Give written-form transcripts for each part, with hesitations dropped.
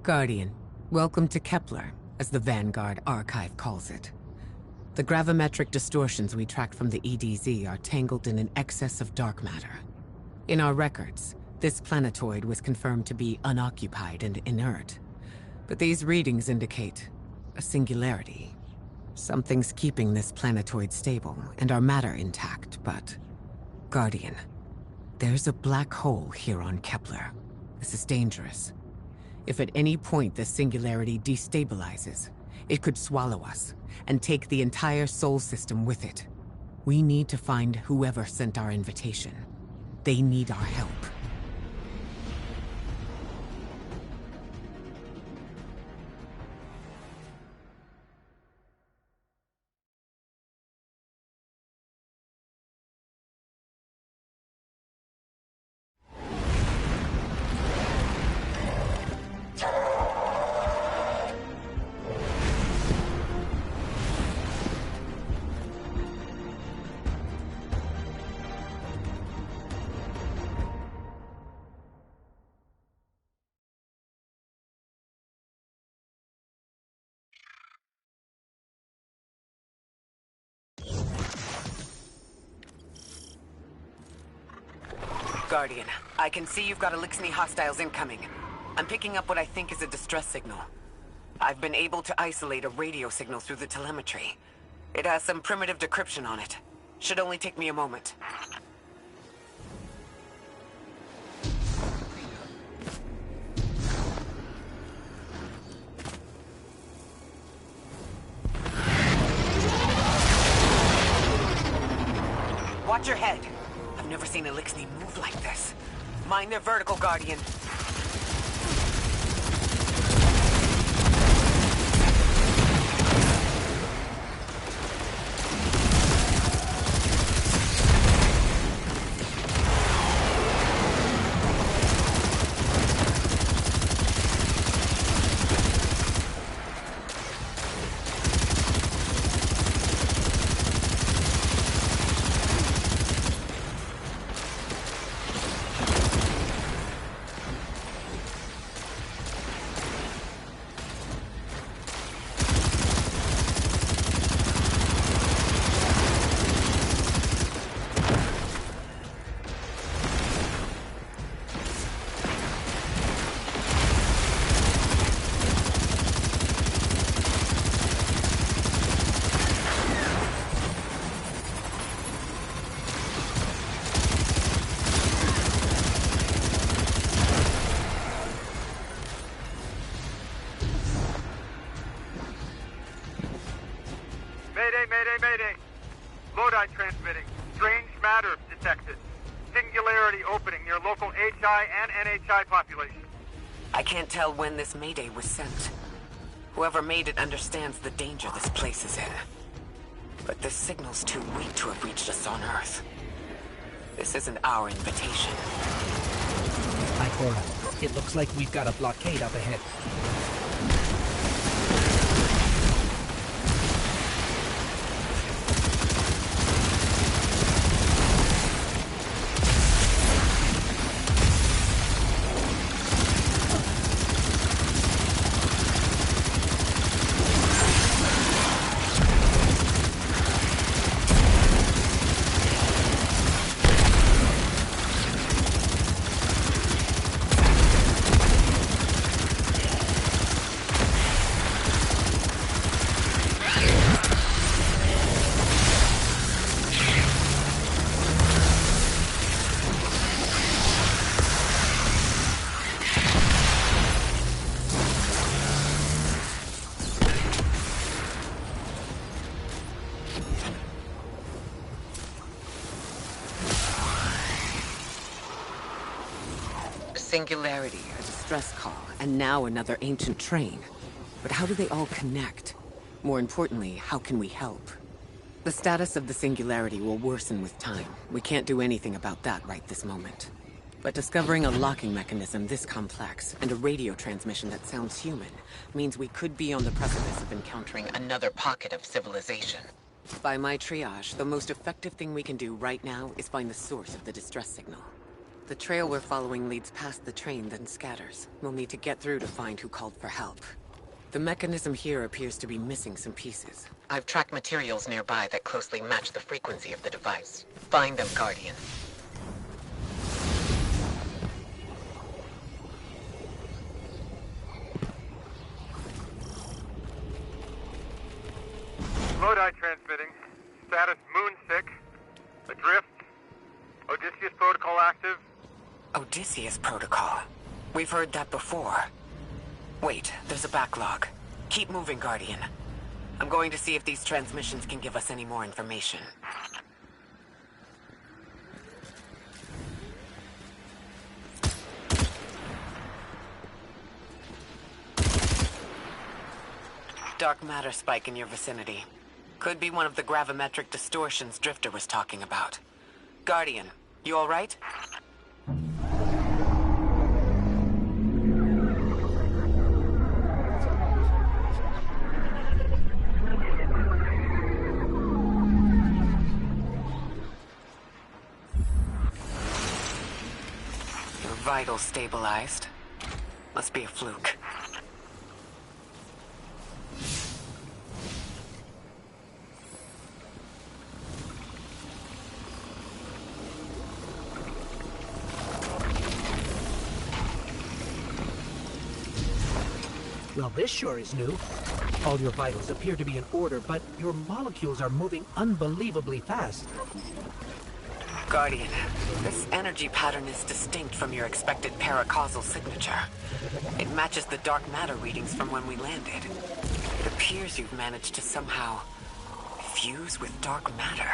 Guardian, welcome to Kepler, as the Vanguard Archive calls it. The gravimetric distortions we tracked from the EDZ are tangled in an excess of dark matter. In our records, this planetoid was confirmed to be unoccupied and inert. But these readings indicate a singularity. Something's keeping this planetoid stable and our matter intact, but... Guardian, there's a black hole here on Kepler. This is dangerous. If at any point this singularity destabilizes, it could swallow us and take the entire Sol system with it. We need to find whoever sent our invitation. They need our help. Guardian, I can see you've got Elixni hostiles incoming. I'm picking up what I think is a distress signal. I've been able to isolate a radio signal through the telemetry. It has some primitive decryption on it. Should only take me a moment. Watch your head. I've never seen Elixni move like this. Mind their vertical, Guardian. Mayday! Lodi transmitting. Strange matter detected. Singularity opening near local HI and NHI population. I can't tell when this Mayday was sent. Whoever made it understands the danger this place is in. But this signal's too weak to have reached us on Earth. This isn't our invitation. Ikora, it looks like we've got a blockade up ahead. Singularity, a distress call, and now another ancient train. But how do they all connect? More importantly, how can we help? The status of the Singularity will worsen with time. We can't do anything about that right this moment. But discovering a locking mechanism this complex, and a radio transmission that sounds human, means we could be on the precipice of encountering another pocket of civilization. By my triage, the most effective thing we can do right now is find the source of the distress signal. The trail we're following leads past the train, then scatters. We'll need to get through to find who called for help. The mechanism here appears to be missing some pieces. I've tracked materials nearby that closely match the frequency of the device. Find them, Guardian. Lodi transmitting. Status moon sick. Adrift. Odysseus protocol active. Odysseus protocol. We've heard that before. Wait, there's a backlog. Keep moving, Guardian. I'm going to see if these transmissions can give us any more information. Dark matter spike in your vicinity. Could be one of the gravimetric distortions Drifter was talking about. Guardian, you all right? Your vitals stabilized. Must be a fluke. Well, this sure is new. All your vitals appear to be in order, but your molecules are moving unbelievably fast. Guardian, this energy pattern is distinct from your expected paracausal signature. It matches the dark matter readings from when we landed. It appears you've managed to somehow fuse with dark matter.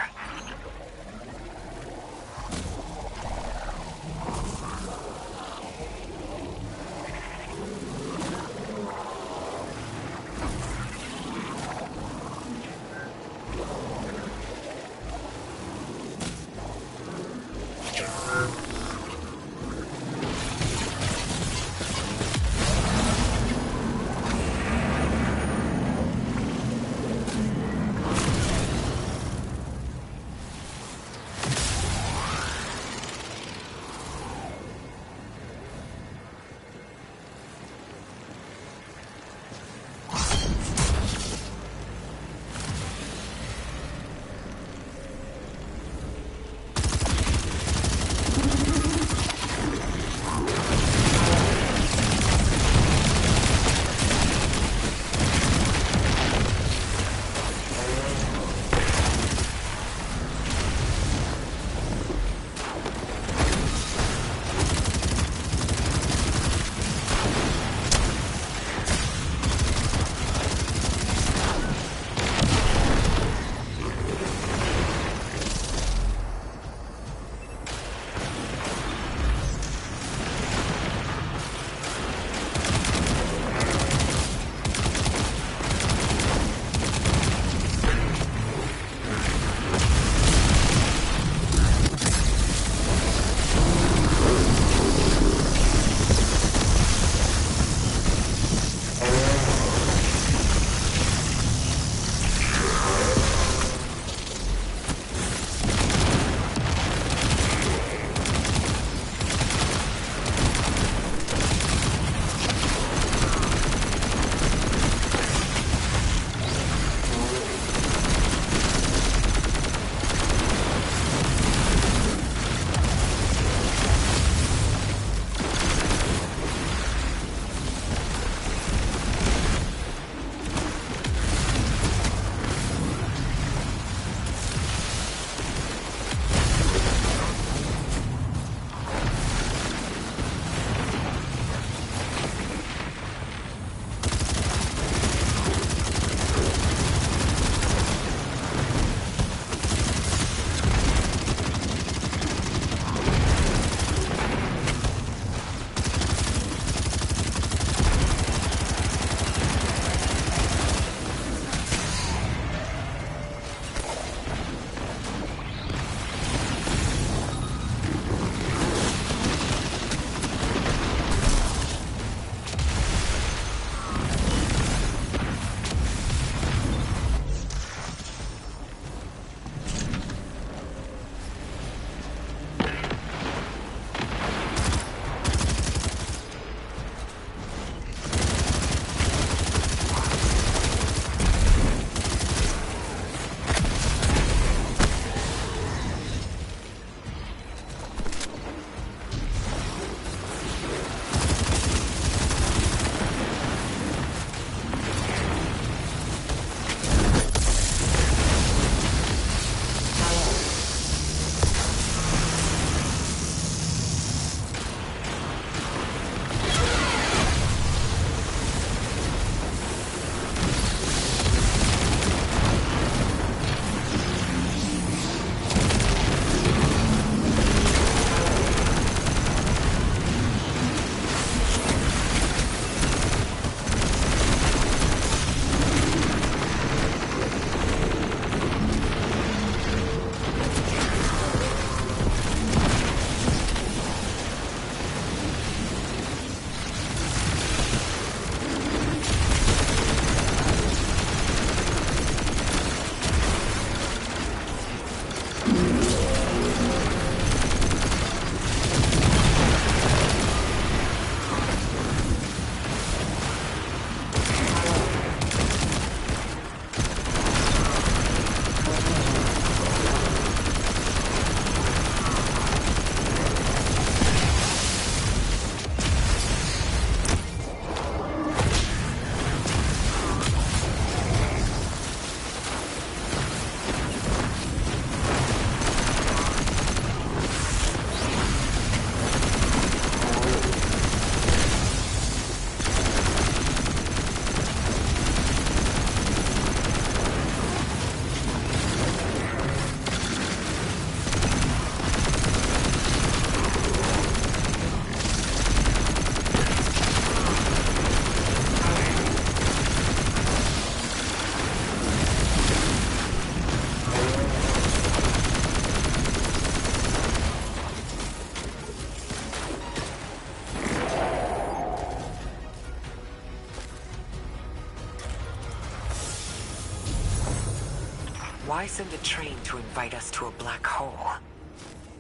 Why send a train to invite us to a black hole?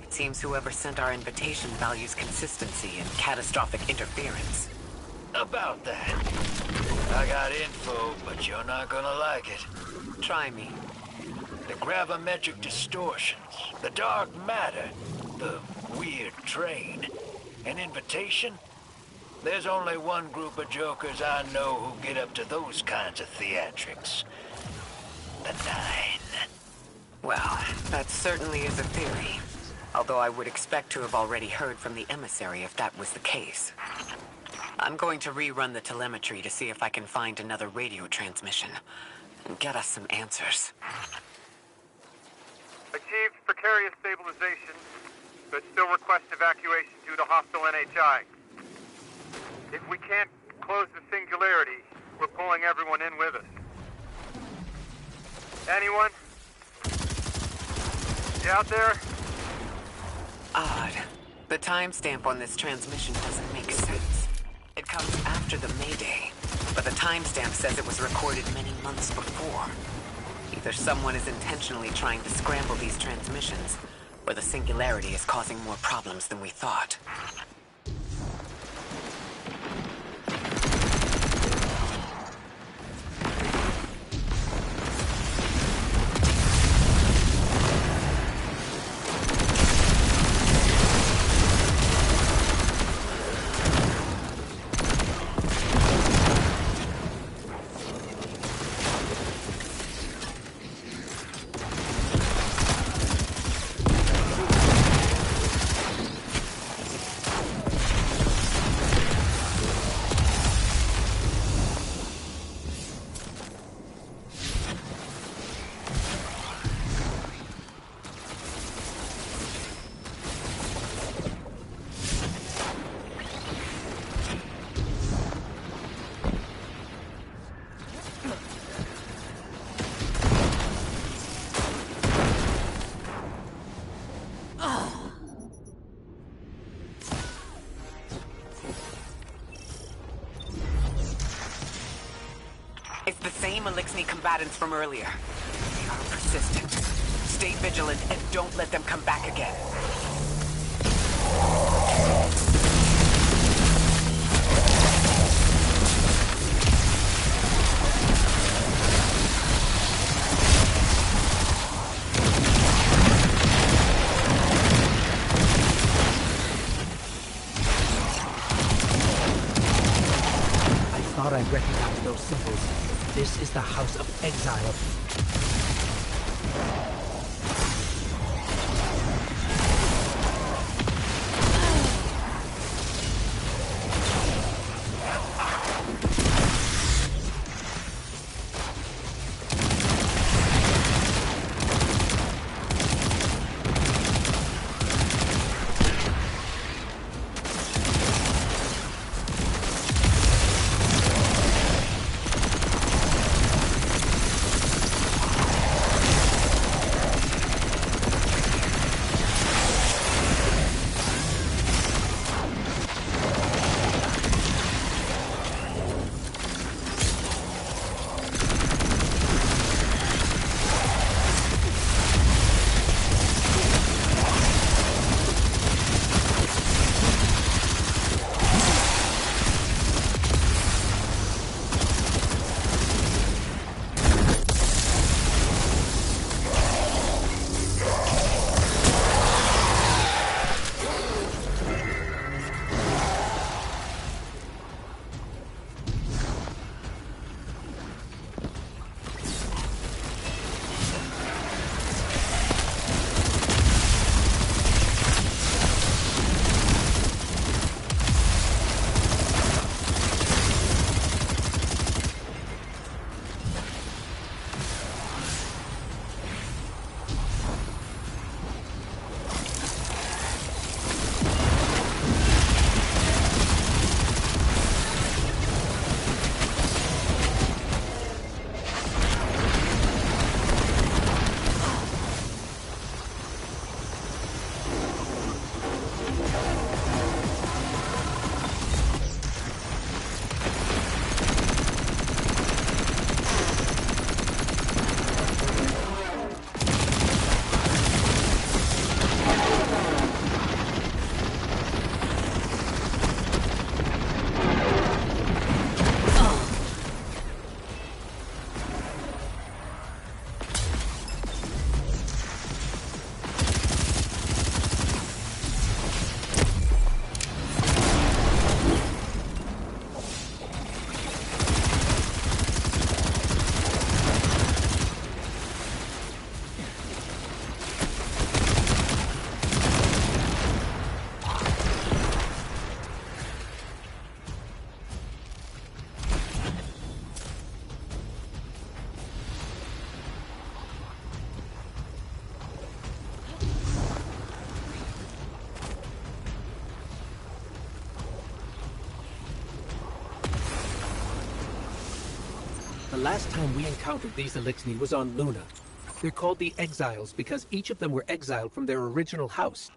It seems whoever sent our invitation values consistency and catastrophic interference. About that. I got info, but you're not gonna like it. Try me. The gravimetric distortions, the dark matter, the weird train. An invitation? There's only one group of jokers I know who get up to those kinds of theatrics. The Nine. Well, that certainly is a theory. Although I would expect to have already heard from the emissary if that was the case. I'm going to rerun the telemetry to see if I can find another radio transmission and get us some answers. Achieved precarious stabilization, but still request evacuation due to hostile NHI. If we can't close the singularity, we're pulling everyone in with us. Anyone? You out there? Odd. The timestamp on this transmission doesn't make sense. It comes after the Mayday, but the timestamp says it was recorded many months before. Either someone is intentionally trying to scramble these transmissions, or the singularity is causing more problems than we thought. It's the same Elixni combatants from earlier. They are persistent. Stay vigilant and don't let them come back again. I thought I recognized those symbols. This is the House of Exile. last time we encountered these Elixni was on Luna. They're called the Exiles because each of them were exiled from their original house.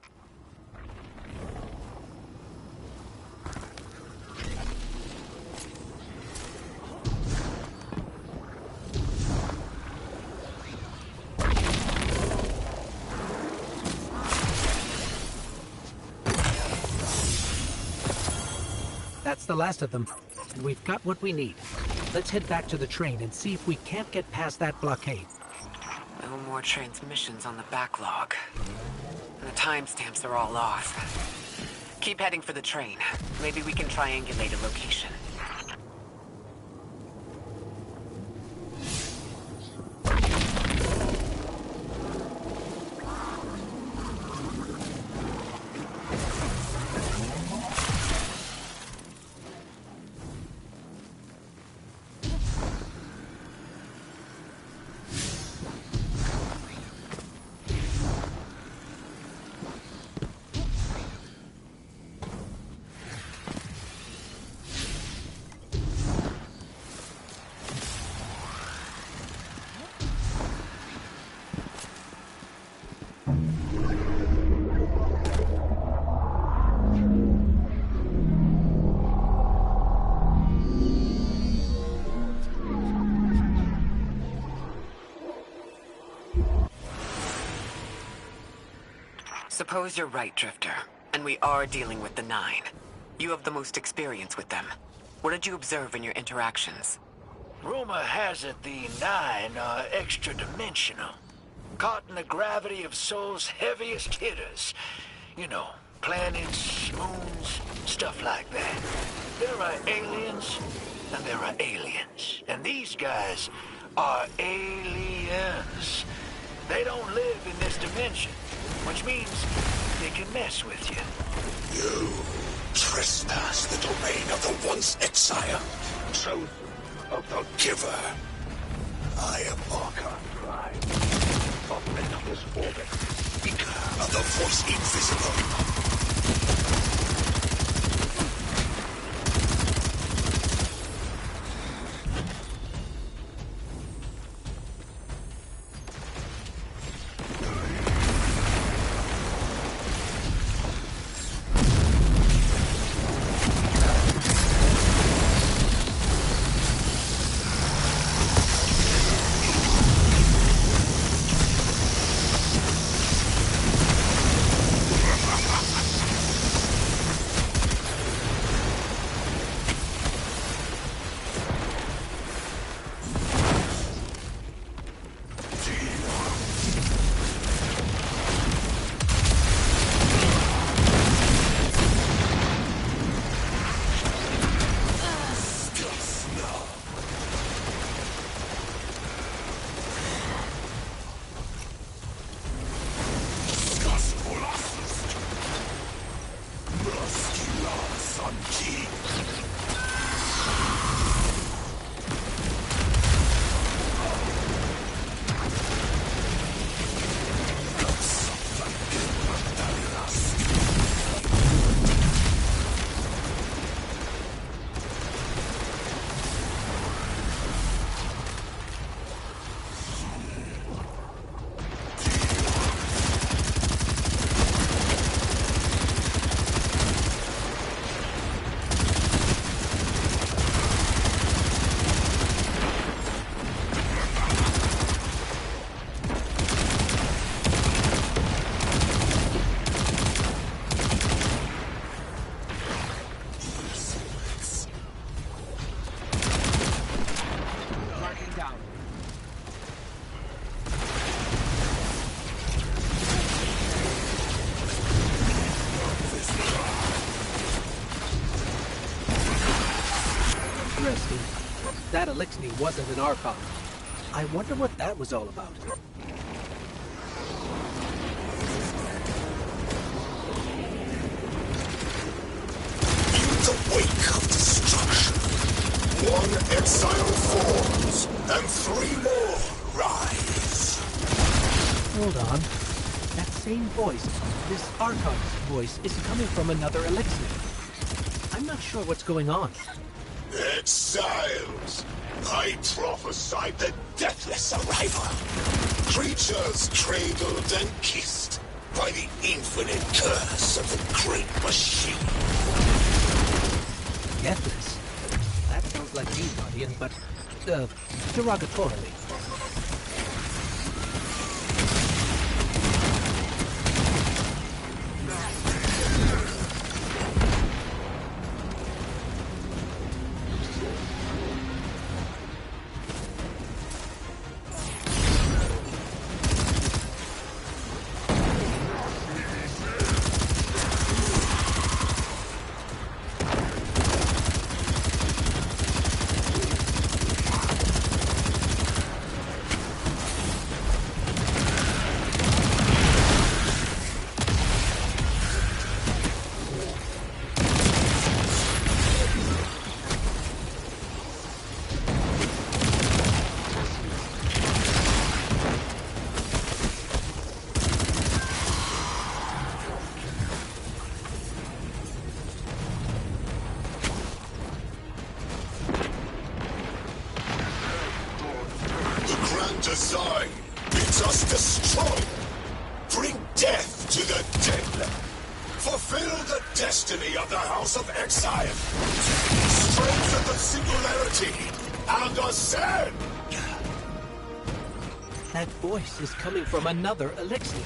That's the last of them, and we've got what we need. Let's head back to the train and see if we can't get past that blockade. No more transmissions on the backlog. And the timestamps are all off. Keep heading for the train. Maybe we can triangulate a location. Suppose you're right, Drifter, and we are dealing with the Nine. You have the most experience with them. What did you observe in your interactions? Rumor has it the Nine are extra-dimensional. Caught in the gravity of Sol's heaviest hitters. You know, planets, moons, stuff like that. There are aliens, and there are aliens. And these guys are aliens. They don't live in this dimension, which means they can mess with you. You trespass the domain of the once exile, chosen of the giver. I am Archon Prime, of Endless Orbit, speaker of the voice invisible. That Elixni wasn't an Archon. I wonder what that was all about. In the wake of destruction, one exile forms, and three more rise. Hold on. That same voice, this Archon's voice, is coming from another Elixni. I'm not sure what's going on. Exiles! I prophesied the deathless arrival. Creatures cradled and kissed by the infinite curse of the great machine. Deathless? That sounds like you, Guardian, but, derogatorily. Design bids us destroy. Bring death to the dead. Fulfill the destiny of the House of Exile. Strengthen the singularity and ascend. That voice is coming from another elixir.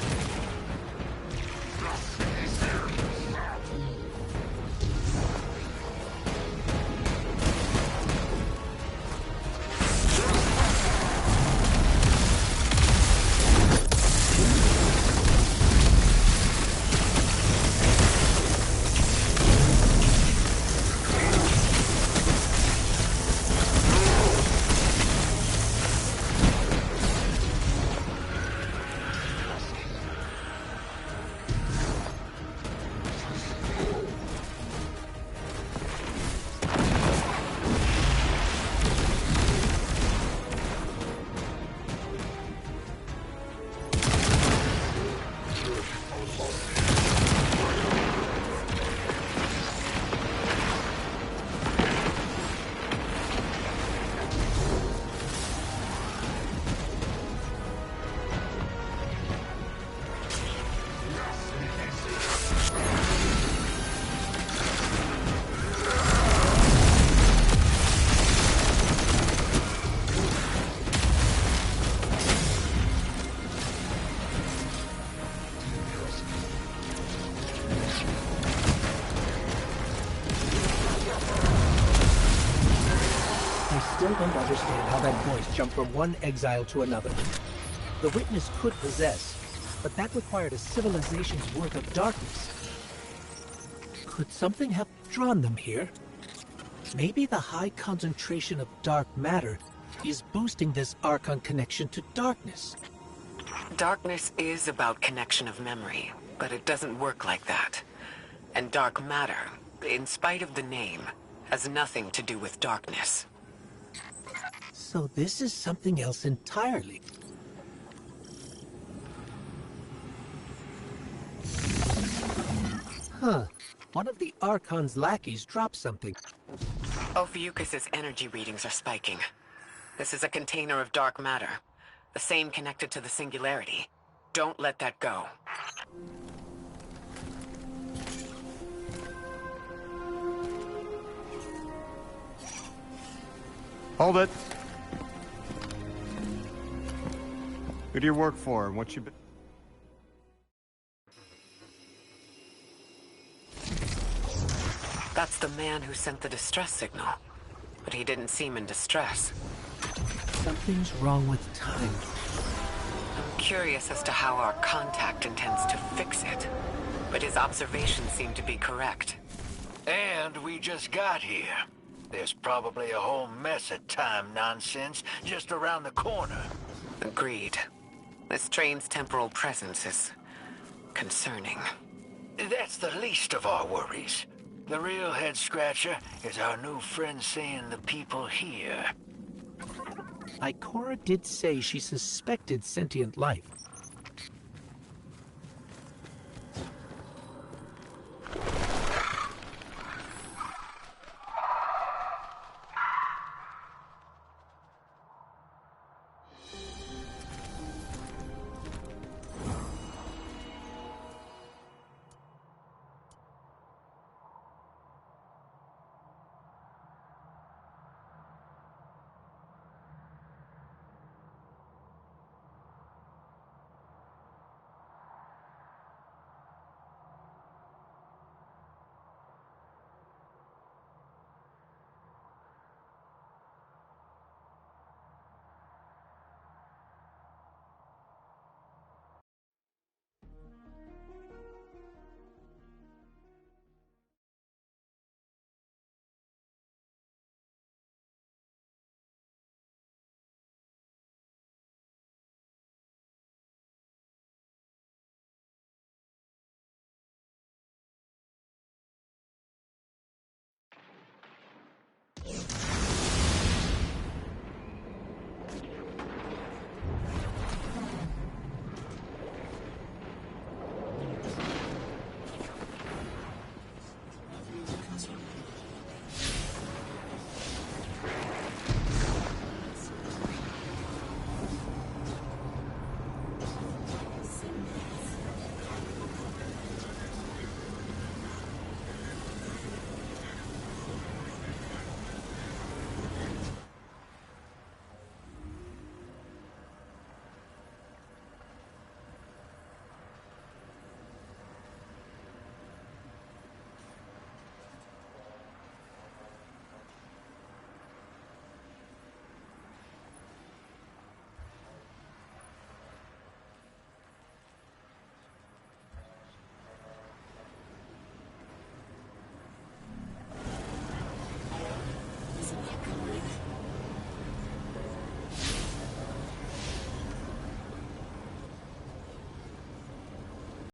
I still don't understand how that voice jumped from one exile to another. The witness could possess, but that required a civilization's worth of darkness. Could something have drawn them here? Maybe the high concentration of dark matter is boosting this Archon connection to darkness. Darkness is about connection of memory, but it doesn't work like that. And dark matter, in spite of the name, has nothing to do with darkness. So this is something else entirely. Huh. One of the Archon's lackeys dropped something. Ophiuchus's energy readings are spiking. This is a container of dark matter, the same connected to the singularity. Don't let that go. Hold it. Who do you work for and what you been... That's the man who sent the distress signal. But he didn't seem in distress. Something's wrong with time. I'm curious as to how our contact intends to fix it. But his observations seem to be correct. And we just got here. There's probably a whole mess of time nonsense just around the corner. Agreed. This train's temporal presence is concerning. That's the least of our worries. The real head-scratcher is our new friend seeing the people here. Ikora did say she suspected sentient life.